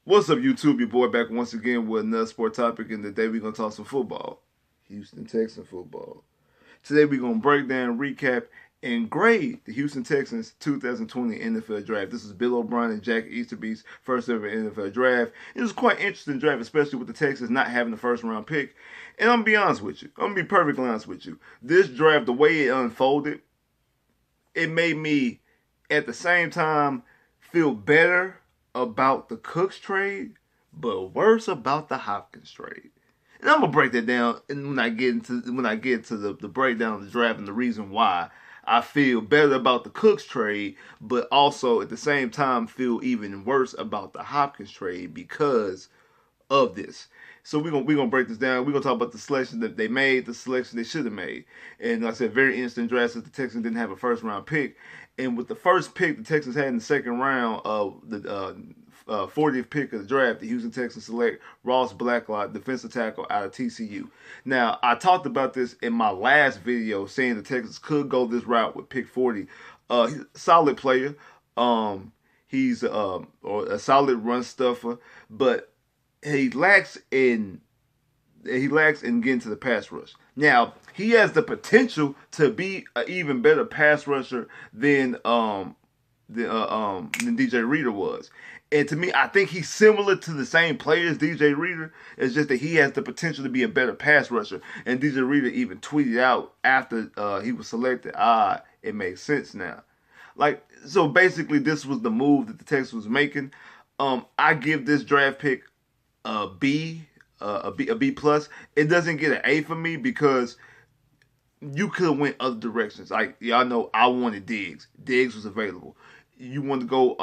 What's up, YouTube? Your boy back once again with another sport topic, and today we're gonna talk some football. Houston Texans football. Today we're gonna break down, recap, and grade the Houston Texans 2020 NFL Draft. This is Bill O'Brien and Jack Easterby's first ever NFL draft. It was quite an interesting draft, especially with the Texans not having the first round pick. And I'm gonna be honest with you. I'm gonna be perfectly honest with you. This draft, the way it unfolded, it made me at the same time feel better about the Cooks trade, but worse about the Hopkins trade. And I'm gonna break that down and when I get into the breakdown of the draft and the reason why I feel better about the Cooks trade, but also at the same time feel even worse about the Hopkins trade because of this. So we're gonna break this down. We're gonna talk about the selection that they made, the selection they should have made. And like I said, very interesting draft since the Texans didn't have a first round pick. And with the first pick the Texans had in the second round of the 40th pick of the draft, the Houston Texans select Ross Blacklock, defensive tackle out of TCU. Now, I talked about this in my last video, saying the Texans could go this route with pick 40. He's a solid player. He's or a solid run stuffer, but he lacks in getting to the pass rush. Now, he has the potential to be an even better pass rusher than DJ Reader was. And to me, I think he's similar to the same player as DJ Reader. It's just that he has the potential to be a better pass rusher. And DJ Reader even tweeted out after he was selected, it makes sense now. Like, so basically this was the move that the Texans was making. I give this draft pick a B plus. It doesn't get an A for me because you could have went other directions. Like y'all know, I wanted Diggs. Diggs was available. You want to go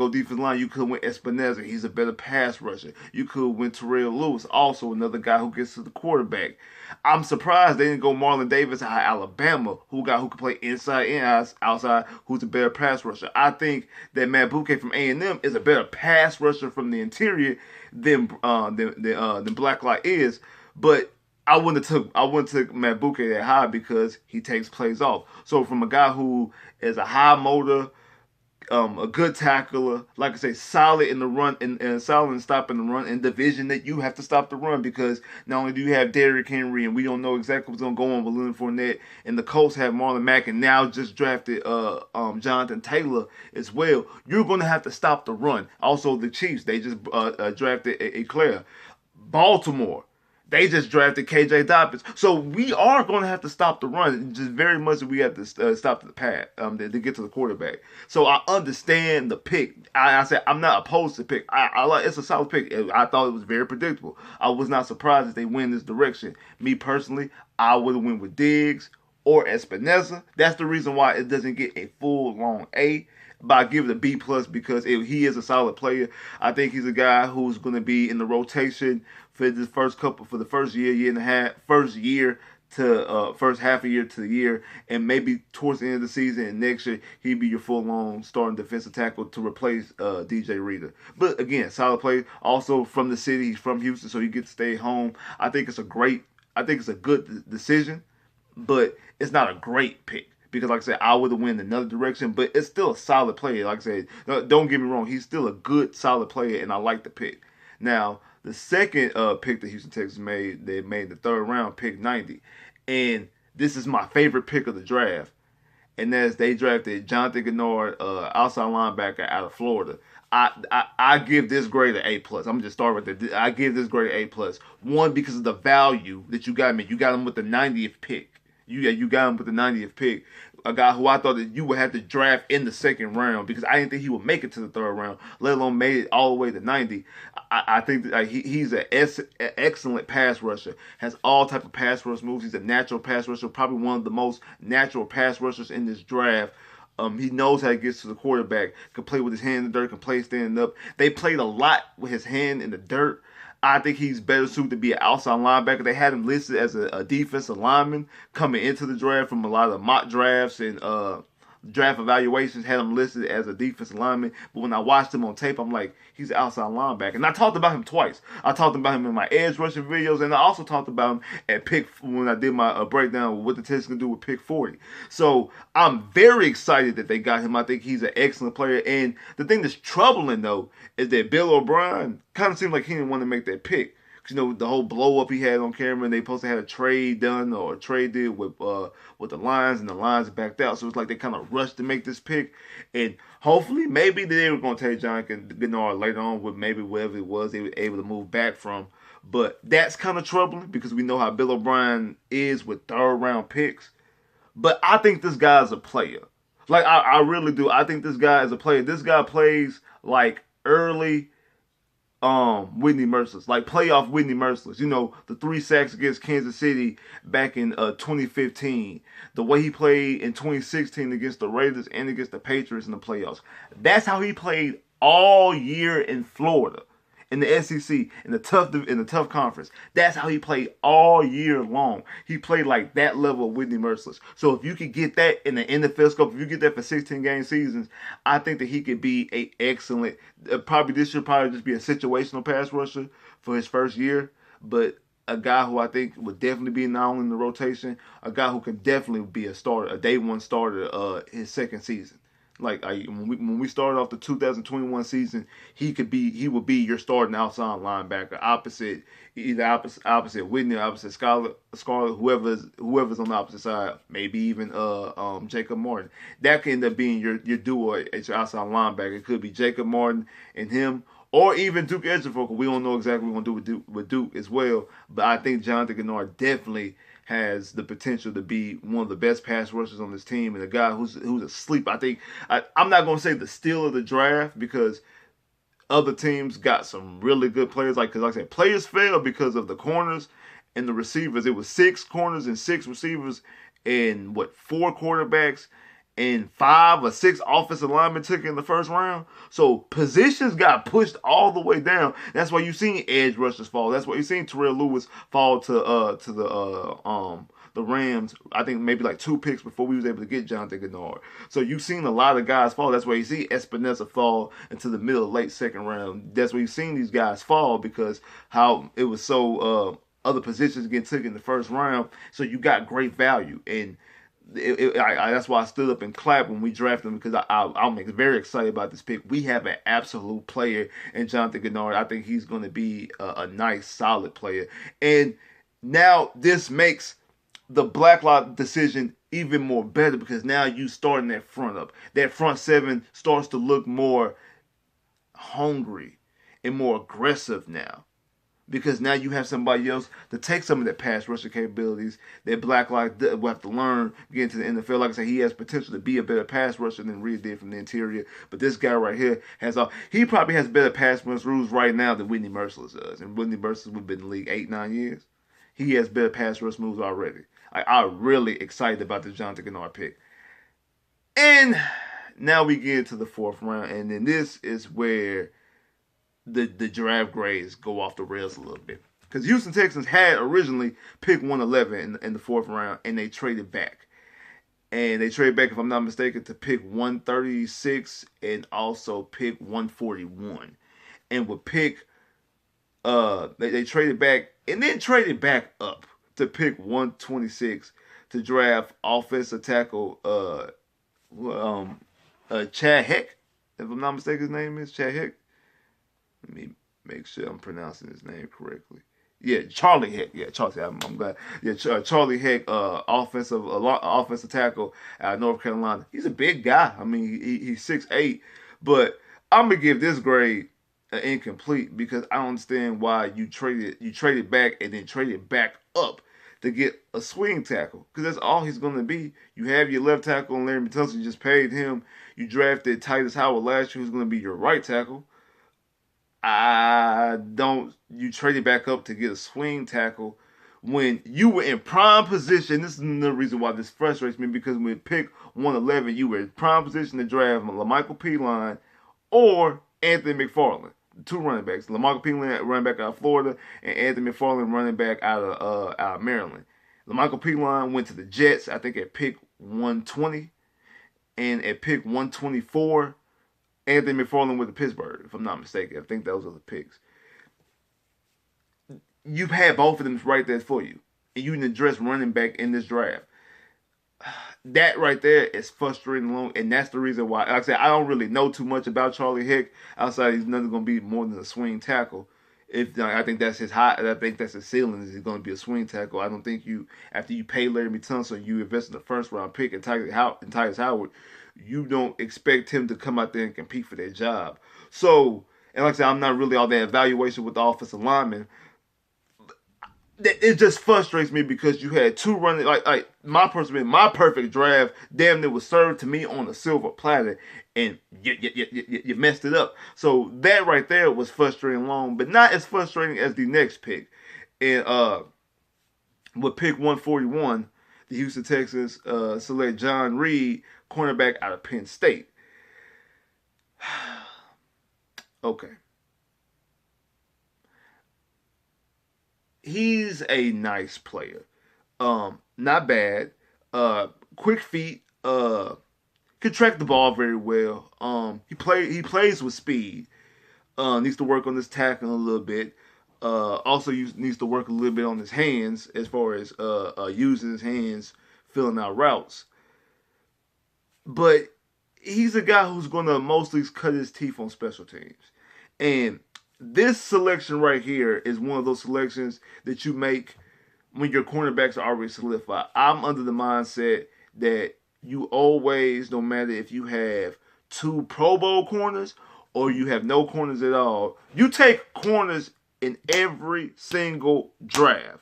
defensive line. You could have went Espinoza. He's a better pass rusher. You could have went Terrell Lewis, also another guy who gets to the quarterback. I'm surprised they didn't go Marlon Davis out of Alabama, who could play inside and outside, who's a better pass rusher. I think that Matt Bouquet from A&M is a better pass rusher from the interior than Blacklock is, but I wouldn't have took Matt Bouquet that high because he takes plays off. So from a guy who is a high motor, a good tackler, like I say, solid in the run and solid in stopping the run, and division that you have to stop the run because not only do you have Derrick Henry and we don't know exactly what's gonna go on with Leonard Fournette, and the Colts have Marlon Mack and now just drafted Jonathan Taylor as well. You're gonna have to stop the run. Also, the Chiefs, they just drafted Eclair. Baltimore, they just drafted KJ Dobbins. So we are going to have to stop the run. Just very much we have to stop the pass to get to the quarterback. So I understand the pick. I said I'm not opposed to the pick. I like it's a solid pick. I thought it was very predictable. I was not surprised if they went this direction. Me personally, I would have went with Diggs or Espinoza. That's the reason why it doesn't get a full long A. But I give it a B plus because he is a solid player. I think he's a guy who's going to be in the rotation for the first year and a half, first half a year to the year, and maybe towards the end of the season and next year he'd be your full-on starting defensive tackle to replace DJ Reader. But again, solid player. Also from the city, he's from Houston, so he gets to stay home. I think it's a good decision, but it's not a great pick. Because, like I said, I would have went another direction, but it's still a solid player. Like I said, don't get me wrong, he's still a good, solid player, and I like the pick. Now, the second pick the Houston Texans made, they made the third round, pick 90. And this is my favorite pick of the draft. And that's they drafted Jonathan Greenard, outside linebacker out of Florida. I give this grade an A plus. I'm just starting with that. I give this grade an A plus. One, because of the value that you got me. You got him with the 90th pick. You got him with the 90th pick. A guy who I thought that you would have to draft in the second round because I didn't think he would make it to the third round, let alone made it all the way to 90. I think that he's an excellent pass rusher. Has all type of pass rush moves. He's a natural pass rusher, probably one of the most natural pass rushers in this draft. He knows how to get to the quarterback. Can play with his hand in the dirt. Can play standing up. They played a lot with his hand in the dirt. I think he's better suited to be an outside linebacker. They had him listed as a defensive lineman coming into the draft from a lot of mock drafts and draft evaluations had him listed as a defensive lineman, but when I watched him on tape, I'm like, he's an outside linebacker. And I talked about him twice. I talked about him in my edge rushing videos, and I also talked about him at pick when I did my breakdown of what the Texans can do with pick 40. So I'm very excited that they got him. I think he's an excellent player. And the thing that's troubling though is that Bill O'Brien kind of seemed like he didn't want to make that pick. You know, the whole blow up he had on camera, and they supposed to have a trade done or a trade deal with the Lions, and the Lions backed out. So it's like they kind of rushed to make this pick, and hopefully, maybe they were going to take Jonathan Greenard later on with maybe wherever it was they were able to move back from. But that's kind of troubling because we know how Bill O'Brien is with third round picks. But I think this guy's a player. Like I really do. I think this guy is a player. This guy plays like early Whitney Merciless, like playoff Whitney Merciless. You know, the 3 sacks against Kansas City back in 2015. The way he played in 2016 against the Raiders and against the Patriots in the playoffs. That's how he played all year in Florida, in the SEC, in the tough conference. That's how he played all year long. He played like that level of Whitney Merciless. So if you could get that in the NFL scope, if you get that for 16 game seasons, I think that he could be a excellent. This should probably just be a situational pass rusher for his first year, but a guy who I think would definitely be now in the rotation, a guy who can definitely be a starter, a day one starter, his second season. Like when we started off the 2021 season, he would be your starting outside linebacker, opposite Whitney, opposite Scarlett, whoever's on the opposite side, maybe even Jacob Martin. That could end up being your duo at your outside linebacker. It could be Jacob Martin and him, or even Duke Ejiofor. We don't know exactly what we're going to do with Duke as well, but I think Jonathan Greenard definitely has the potential to be one of the best pass rushers on this team, and a guy who's a sleep. I'm not going to say the steal of the draft because other teams got some really good players. Because like I said, players fail because of the corners and the receivers. It was 6 corners and 6 receivers and 4 quarterbacks and 5 or 6 offensive linemen took in the first round. So positions got pushed all the way down. That's why you've seen edge rushers fall. That's why you've seen Terrell Lewis fall to the Rams. I think maybe like 2 picks before we was able to get Jonathan Greenard. So you've seen a lot of guys fall. That's why you see Espinosa fall into the middle, late second round. That's why you've seen these guys fall because how it was so other positions getting taken in the first round. So you got great value. And that's why I stood up and clapped when we drafted him because I'm very excited about this pick. We have an absolute player in Jonathan Greenard. I think he's going to be a nice, solid player. And now this makes the Blacklock decision even more better because now you starting that front up. That front 7 starts to look more hungry and more aggressive now. Because now you have somebody else to take some of that pass rushing capabilities that Blacklock will have to learn getting to the NFL. Like I said, he has potential to be a better pass rusher than Reid did from the interior. But this guy right here he probably has better pass rush rules right now than Whitney Merciless does. And Whitney Merciless has been in the league 8-9 years. He has better pass rush moves already. I'm really excited about the Jonathan Greenard pick. And now we get into the 4th round. And then this is where the draft grades go off the rails a little bit. Because Houston Texans had originally picked 111 in the 4th round, and they traded back. And they traded back, if I'm not mistaken, to pick 136 and also pick 141. And would pick, they traded back and then traded back up to pick 126 to draft offensive tackle Chad Heck. If I'm not mistaken, his name is Chad Heck. Let me make sure I'm pronouncing his name correctly. Yeah, Charlie Heck. Yeah, Charlie. I'm glad. Yeah, Charlie Heck, offensive tackle out of North Carolina. He's a big guy. I mean, he's 6'8", but I'm gonna give this grade incomplete because I don't understand why you traded back and then traded back up to get a swing tackle because that's all he's going to be. You have your left tackle and Larry Tunsil. You just paid him. You drafted Titus Howard last year, who's going to be your right tackle. You traded back up to get a swing tackle when you were in prime position. This is another reason why this frustrates me because when pick 111, you were in prime position to draft LaMichael Pilon or Anthony McFarland, the 2 running backs. LaMichael Pilon, running back out of Florida, and Anthony McFarland, running back out of Maryland. LaMichael Pilon went to the Jets, I think, at pick 120. and at pick 124, Anthony McFarland with the Pittsburgh, if I'm not mistaken. I think those are the picks. You've had both of them right there for you, and you can address running back in this draft. That right there is frustrating long, and that's the reason why. Like I said, I don't really know too much about Charlie Heck outside he's nothing going to be more than a swing tackle. If I think that's his high, I think that's his ceiling is he's going to be a swing tackle. I don't think you after you pay Larry Tunsil, you invest in the first round pick and Tyus Howard, you don't expect him to come out there and compete for that job. So, and like I said, I'm not really all that evaluation with the offensive lineman. It just frustrates me because you had two running like my perfect draft damn near was served to me on a silver platter, and you messed it up. So that right there was frustrating long, but not as frustrating as the next pick. And with pick 141, the Houston Texans select John Reid, cornerback out of Penn State. Okay. He's a nice player. Not bad. Quick feet. Can track the ball very well. He plays with speed. Needs to work on his tackling a little bit. Also needs to work a little bit on his hands as far as using his hands, filling out routes. But he's a guy who's going to mostly cut his teeth on special teams. And this selection right here is one of those selections that you make when your cornerbacks are already solidified. I'm under the mindset that you always, no matter if you have 2 Pro Bowl corners or you have no corners at all, you take corners in every single draft.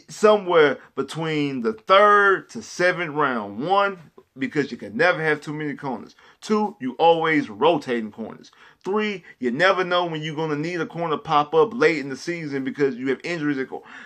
Somewhere between the 3rd to 7th round. 1, because you can never have too many corners. 2, you always rotating corners. 3, you never know when you're going to need a corner pop up late in the season because you have injuries.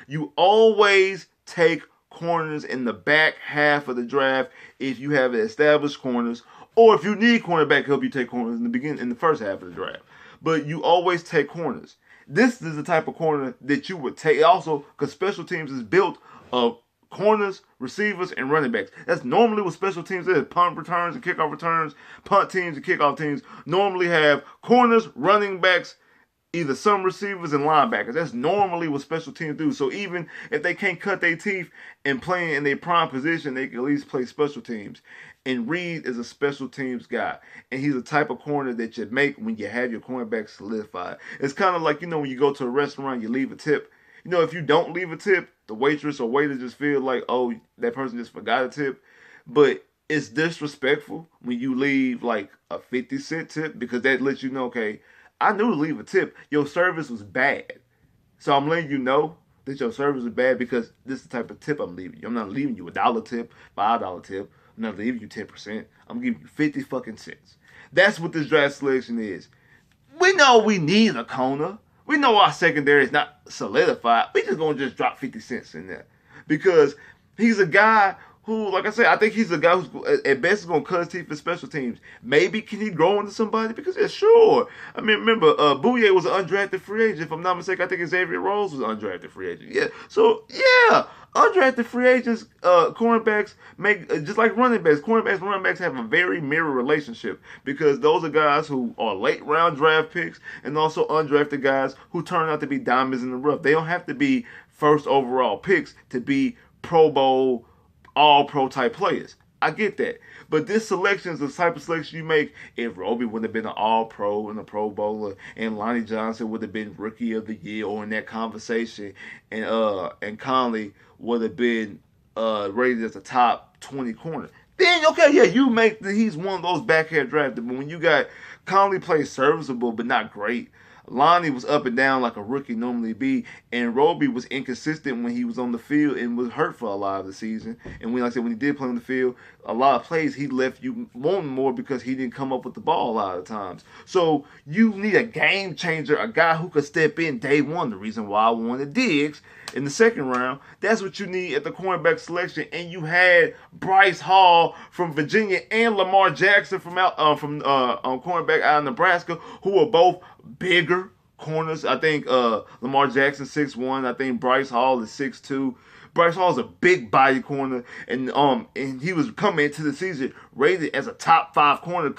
You always take corners in the back half of the draft if you have established corners, or if you need cornerback help, you take corners in the first half of the draft. But you always take corners. This is the type of corner that you would take. Also, because special teams is built of corners, receivers, and running backs. That's normally what special teams is. Punt returns and kickoff returns, punt teams and kickoff teams normally have corners, running backs, either some receivers and linebackers. That's normally what special teams do. So even if they can't cut their teeth and play in their prime position, they can at least play special teams. And Reid is a special teams guy. And he's the type of corner that you make when you have your cornerback solidified. It's kind of like, when you go to a restaurant, you leave a tip. If you don't leave a tip, the waitress or waiter just feel like, oh, that person just forgot a tip. But it's disrespectful when you leave like a 50-cent tip because that lets you know, okay, I knew to leave a tip. Your service was bad. So I'm letting you know that your service is bad because this is the type of tip I'm leaving you. I'm not leaving you a $1 tip, $5 tip. I'm not leaving you 10%. I'm giving you 50 fucking cents. That's what this draft selection is. We know we need a corner. We know our secondary is not solidified. We just gonna just drop 50 cents in there because he's a guy who, like I said, I think he's a guy who's at best is gonna cut his teeth for special teams. Maybe can he grow into somebody? Because yeah, sure. I mean, remember, Bouye was an undrafted free agent. If I'm not mistaken, I think Xavier Rhodes was an undrafted free agent. Yeah. So yeah, undrafted free agents, cornerbacks make just like running backs. Cornerbacks and running backs have a very mirror relationship because those are guys who are late round draft picks and also undrafted guys who turn out to be diamonds in the rough. They don't have to be first overall picks to be Pro Bowl, All-Pro type players. I get that. But this selection is the type of selection you make if Roby would have been an All-Pro and a Pro Bowler, and Lonnie Johnson would have been Rookie of the Year or in that conversation, and Conley would have been rated as a top 20 corner. Then, okay, yeah, you make he's one of those backhand drafted. But when you got Conley plays serviceable but not great, Lonnie was up and down like a rookie normally be, and Roby was inconsistent when he was on the field and was hurt for a lot of the season. And when, like I said, when he did play on the field, a lot of plays he left you wanting more because he didn't come up with the ball a lot of times. So you need a game changer, a guy who could step in day one. The reason why I wanted Diggs in the second round, that's what you need at the cornerback selection. And you had Bryce Hall from Virginia and Lamar Jackson from cornerback out of Nebraska, who were both bigger corners. I think Lamar Jackson 6'1". I think Bryce Hall is 6'2". Bryce Hall's a big body corner, and he was coming into the season rated as a top five corner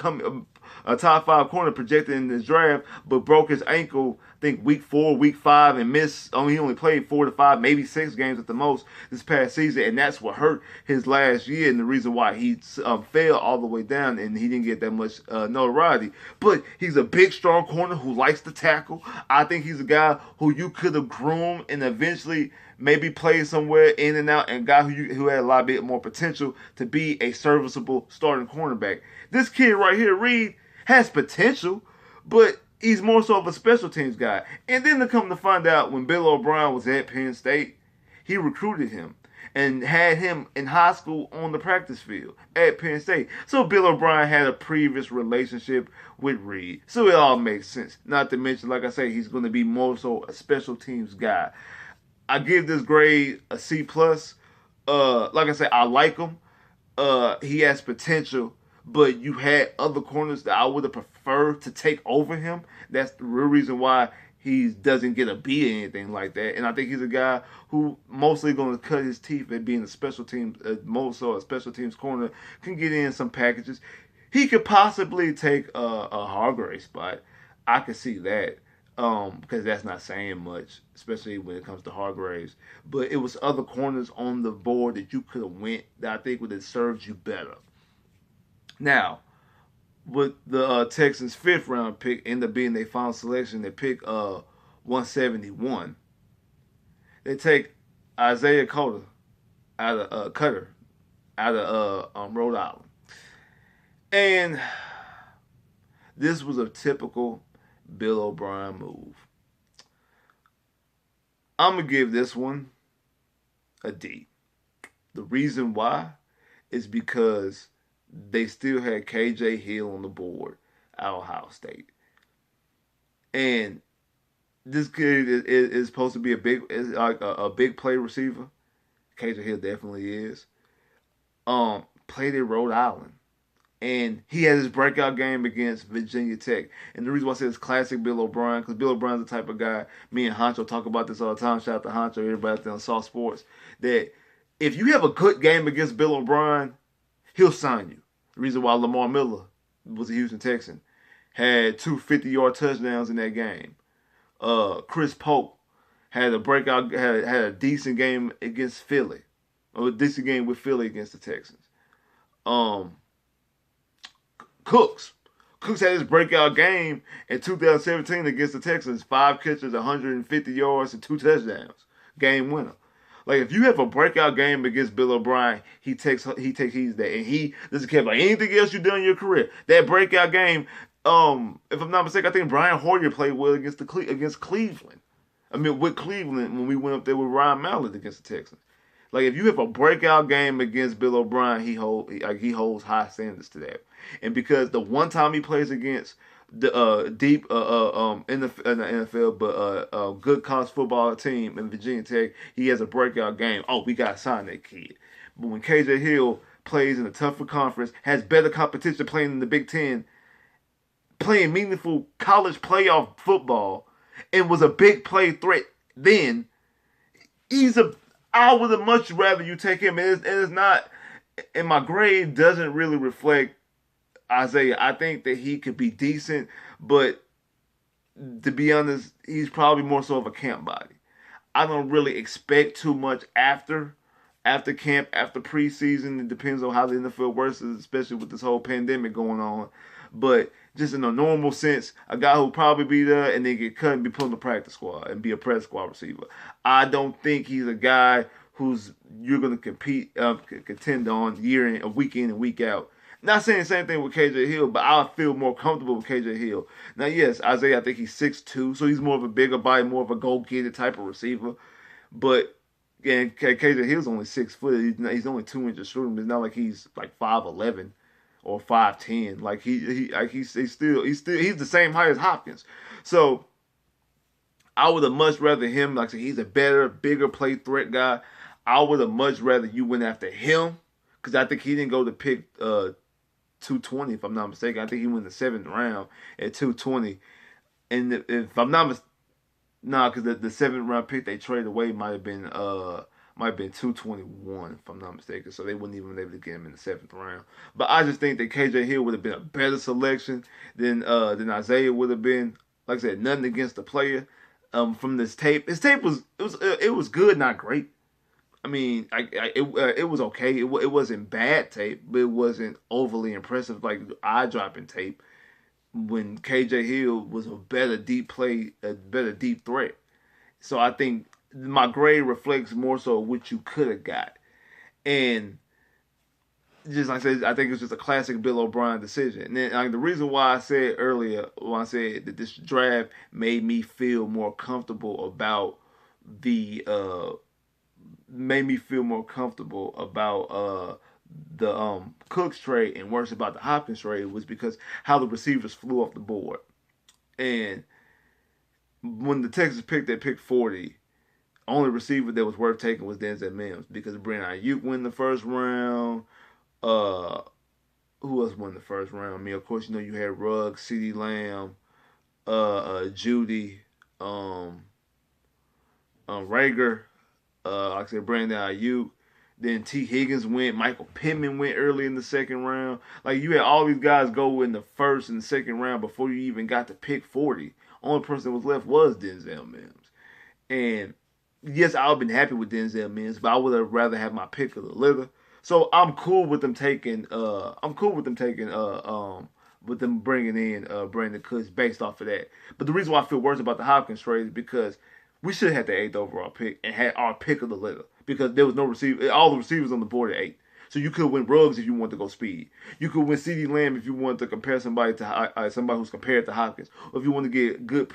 projected in this draft, but broke his ankle, I think week 4, week 5, and missed. He only played 4 to 5, maybe 6 games at the most this past season, and that's what hurt his last year, and the reason why he fell all the way down, and he didn't get that much notoriety. But he's a big, strong corner who likes to tackle. I think he's a guy who you could have groomed and eventually maybe play somewhere in and out, and a guy who had a lot bit more potential to be a serviceable starting cornerback. This kid right here, Reid, has potential, but he's more so of a special teams guy. And then to come to find out, when Bill O'Brien was at Penn State, he recruited him and had him in high school on the practice field at Penn State. So Bill O'Brien had a previous relationship with Reid. So it all makes sense. Not to mention, like I say, he's going to be more so a special teams guy. I give this grade a C+. Like I said, I like him. He has potential, but you had other corners that I would have preferred to take over him. That's the real reason why he doesn't get a B or anything like that. And I think he's a guy who mostly going to cut his teeth at being a special teams, more so a special teams corner, can get in some packages. He could possibly take a Hargrave spot. I could see that. Because that's not saying much, especially when it comes to Hargraves. But it was other corners on the board that you could have went that I think would have served you better. Now, with the Texans' 5th round pick ended up being their final selection, they pick 171. They take Isaiah Coulter out of Rhode Island, and this was a typical Bill O'Brien move. I'm going to give this one a D. The reason why is because they still had KJ Hill on the board at Ohio State. And this kid is supposed to be a big play receiver. KJ Hill definitely is. Played at Rhode Island. And he had his breakout game against Virginia Tech. And the reason why I say it's classic Bill O'Brien, because Bill O'Brien's the type of guy, me and Honcho talk about this all the time, shout out to Honcho, everybody out there on Soft Sports, that if you have a good game against Bill O'Brien, he'll sign you. The reason why Lamar Miller was a Houston Texan, had 2 50-yard touchdowns in that game. Chris Polk had a decent game against Philly, or a decent game with Philly against the Texans. Cooks had his breakout game in 2017 against the Texans. 5 catches, 150 yards, and 2 touchdowns. Game winner. Like, if you have a breakout game against Bill O'Brien, he takes heed that, and he doesn't care about anything else you've done in your career. That breakout game, if I'm not mistaken, I think Brian Hoyer played well against Cleveland. With Cleveland when we went up there with Ryan Mallett against the Texans. Like, if you have a breakout game against Bill O'Brien, he holds high standards to that. And because the one time he plays against the deep in the NFL, but a good college football team in Virginia Tech, he has a breakout game. Oh, we got to sign that kid. But when KJ Hill plays in a tougher conference, has better competition playing in the Big Ten, playing meaningful college playoff football, and was a big play threat then, I would have much rather you take him. And it's not, and my grade doesn't really reflect Isaiah. I think that he could be decent, but to be honest, he's probably more so of a camp body. I don't really expect too much after camp, after preseason. It depends on how the NFL works, especially with this whole pandemic going on. But just in a normal sense, a guy who'll probably be there and then get cut and be put on the practice squad and be a press squad receiver. I don't think he's a guy who's you're going to contend on week in and week out. Not saying the same thing with KJ Hill, but I feel more comfortable with KJ Hill. Now, yes, Isaiah, I think he's 6'2", so he's more of a bigger body, more of a go-getter type of receiver. But again, KJ Hill's only 6 foot. He's only 2 inches shorter. It's not like he's like 5'11" or 5'10". Like he's the same height as Hopkins. So I would have much rather him. Like I said, he's a better, bigger play threat guy. I would have much rather you went after him, because I think he didn't go to pick 220, if I'm not mistaken. I think he went the 7th round at 220. And if I'm not mistaken, because the 7th round pick they traded away might have been might have been 221 if I'm not mistaken. So they wouldn't even be able to get him in the 7th round. But I just think that KJ Hill would have been a better selection than Isaiah would have been. Like I said, nothing against the player. From this tape, his tape was good, not great. I mean, it was okay. It wasn't bad tape, but it wasn't overly impressive like eye dropping tape. When KJ Hill was a better deep play, a better deep threat. So I think my grade reflects more so what you could have got. And just like I said, I think it's just a classic Bill O'Brien decision. And then the reason why I said earlier, when I said that this draft made me feel more comfortable about the the Cooks trade and worse about the Hopkins trade was because how the receivers flew off the board. And when the Texans picked that pick 40, only receiver that was worth taking was Denzel Mims because Brandon Ayuk won the first round. Uh, who else won the first round? I mean, of course, you had Ruggs, CeeDee Lamb, Judy, Rager, like I said, Brandon Ayuk. Then T. Higgins went. Michael Pittman went early in the 2nd round. Like, you had all these guys go in the 1st and 2nd round before you even got to pick 40. Only person that was left was Denzel Mims. And yes, I would have been happy with Denzel Mims, but I would have rather have my pick of the litter. So I'm cool with them taking. With them bringing in Brandon Cooks based off of that. But the reason why I feel worse about the Hopkins trade is because we should have had the 8th overall pick and had our pick of the litter because there was no receiver. All the receivers on the board at 8. So you could win Ruggs if you wanted to go speed. You could win CeeDee Lamb if you wanted to compare somebody to somebody who's compared to Hopkins. Or if you want to get good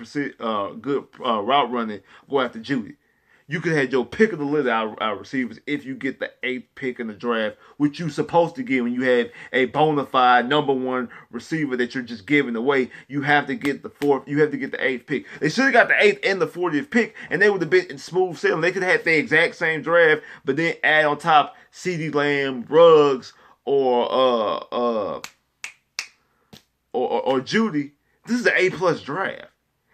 route running, go after Judy. You could have your pick of the litter out receivers if you get the 8th pick in the draft, which you're supposed to get when you have a bona fide number 1 receiver that you're just giving away. You have to get the 4th. You have to get the 8th pick. They should have got the 8th and the 40th pick, and they would have been in smooth sailing. They could have had the exact same draft, but then add on top CeeDee Lamb, Ruggs, or Judy. This is an A+ draft.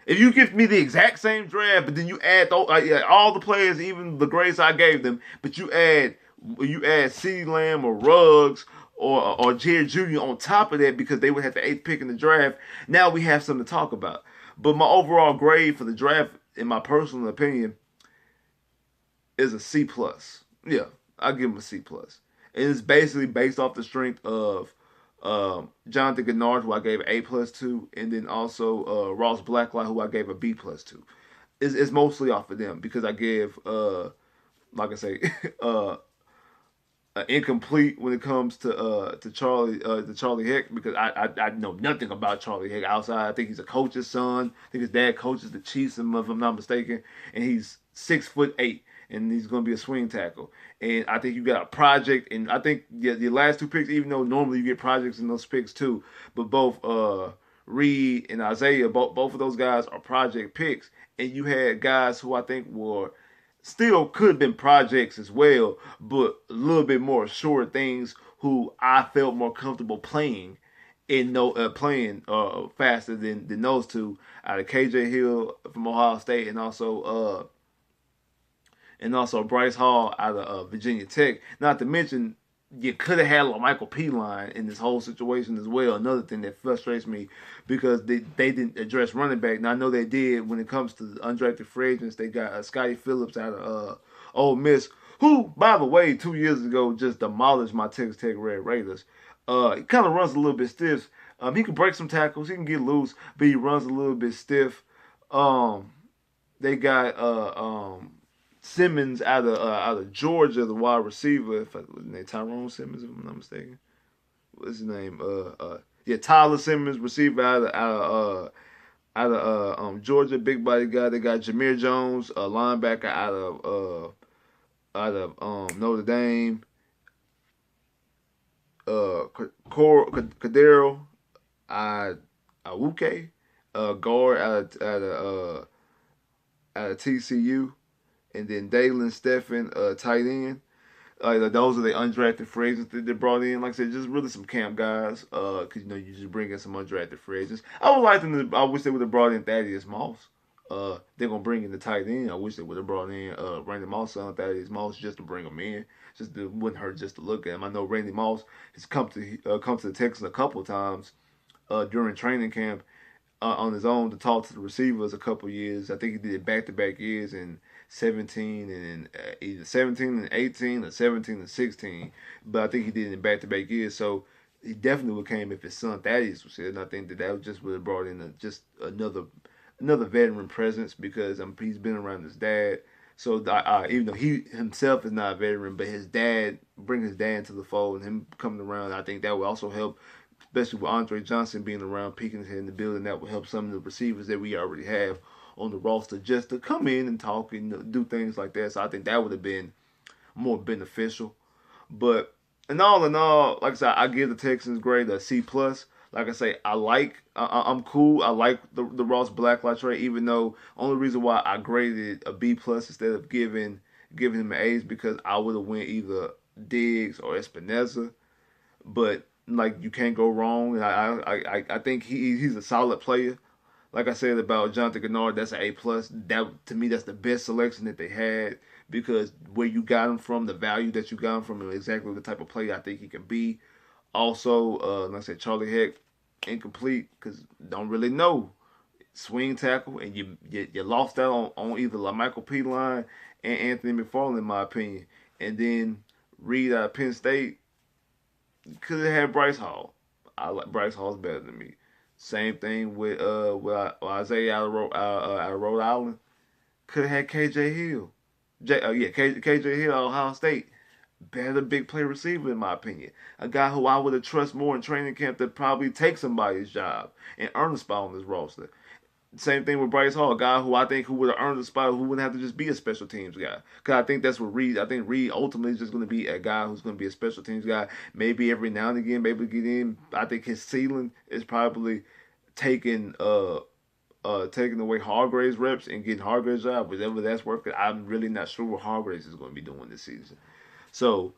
If you give me the exact same draft, but then you add all the players, even the grades I gave them, but you add CeeDee Lamb or Ruggs or Jared Jr. on top of that because they would have the 8th pick in the draft, now we have something to talk about. But my overall grade for the draft, in my personal opinion, is a C+. Yeah, I'll give him a C+. And it's basically based off the strength of Jonathan Greenard, who I gave an A+ to, and then also Ross Blacklock, who I gave a B+ to. It's mostly off of them because I gave, like I say, incomplete when it comes to Charlie Heck because I know nothing about Charlie Heck outside. I think he's a coach's son. I think his dad coaches the Chiefs, if I'm not mistaken, and he's 6'8". And he's going to be a swing tackle. And I think you got a project. And I think the last 2 picks, even though normally you get projects in those picks too, but both Reid and Isaiah, both of those guys are project picks. And you had guys who I think were still could have been projects as well, but a little bit more assured things who I felt more comfortable playing playing faster than those two out of KJ Hill from Ohio State and also Bryce Hall out of Virginia Tech. Not to mention, you could have had Michael P-Line in this whole situation as well. Another thing that frustrates me because they didn't address running back. Now, I know they did when it comes to undrafted free agents. They got Scotty Phillips out of Ole Miss, who, by the way, 2 years ago just demolished my Texas Tech Red Raiders. He kind of runs a little bit stiff. He can break some tackles. He can get loose, but he runs a little bit stiff. They got Simmons out of Georgia, the wide receiver. What's his name? Tyrone Simmons, if I'm not mistaken. What's his name? Tyler Simmons, receiver out of Georgia, big body guy. They got Jameer Jones, a linebacker out of Notre Dame. Kadero Awuke, guard out of TCU. And then Dalen Steffen, tight end. Those are the undrafted free agents that they brought in. Like I said, just really some camp guys. Because you just bring in some undrafted free agents. I wish they would have brought in Thaddeus Moss. they're gonna bring in the tight end. I wish they would have brought in Randy Moss on Thaddeus Moss just to bring him in. Just it wouldn't hurt just to look at him. I know Randy Moss has come to the Texans a couple of times during training camp on his own to talk to the receivers a couple of years. I think he did it back-to-back years in 17 and either 17 and 18 or 17 and 16. But I think he did it in back-to-back years. So he definitely would came if his son Thaddeus was here. And I think that just would have brought in just another veteran presence because he's been around his dad. So even though he himself is not a veteran, but his dad, bring his dad into the fold and him coming around, I think that would also help, especially with Andre Johnson being around, peeking his head in the building. That will help some of the receivers that we already have on the roster just to come in and talk and do things like that. So I think that would have been more beneficial. But in all, like I said, I give the Texans grade a C plus. Like I say, I'm cool. I like the Ross Blacklock trade, even though only reason why I graded a B plus instead of giving him an A is because I would have went either Diggs or Espinoza. But like you can't go wrong. And I think he's a solid player. Like I said about Jonathan Greenard, that's an A plus. That to me, that's the best selection that they had because where you got him from, the value that you got him from, and exactly the type of player I think he can be. Also, like I said, Charlie Heck, incomplete because don't really know. Swing tackle, and you lost out on either LaMichael P. Line and Anthony McFarland, in my opinion. And then Reid out of Penn State could have had Bryce Hall. I like Bryce Hall's better than me. Same thing with Isaiah out of Rhode Island. Could have had KJ Hill. KJ Hill out of Ohio State. Better big play receiver, in my opinion. A guy who I would have trust more in training camp to probably take somebody's job and earn a spot on this roster. Same thing with Bryce Hall, a guy who I think who would have earned a spot, who wouldn't have to just be a special teams guy. Because I think that's what Reid. I think Reid ultimately is just going to be a guy who's going to be a special teams guy. Maybe every now and again, maybe get in. I think his ceiling is probably taking away Hargrave's reps and getting Hargrave's job, whatever that's worth. Because I'm really not sure what Hargraves is going to be doing this season. So,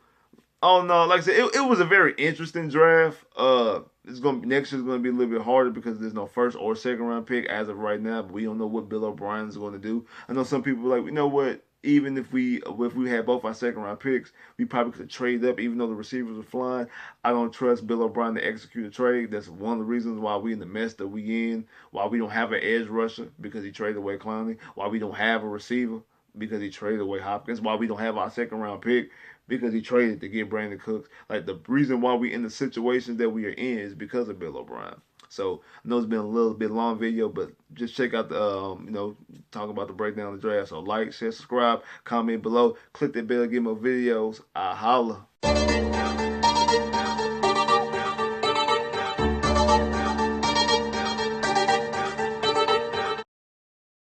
oh no, like I said, it was a very interesting draft. Next year's gonna be a little bit harder because there's no first or second round pick as of right now. But we don't know what Bill O'Brien's going to do. I know some people are like, you know what? Even if we had both our second round picks, we probably could trade up. Even though the receivers are flying, I don't trust Bill O'Brien to execute a trade. That's one of the reasons why we in the mess that we in. Why we don't have an edge rusher because he traded away Clowney. Why we don't have a receiver because he traded away Hopkins. Why we don't have our second round pick because he traded to get Brandon Cooks. Like, the reason why we in the situations that we are in is because of Bill O'Brien. So, I know it's been a little bit long video, but just check out the, talking about the breakdown of the draft. So, like, share, subscribe, comment below, click that bell, get more videos. I holla.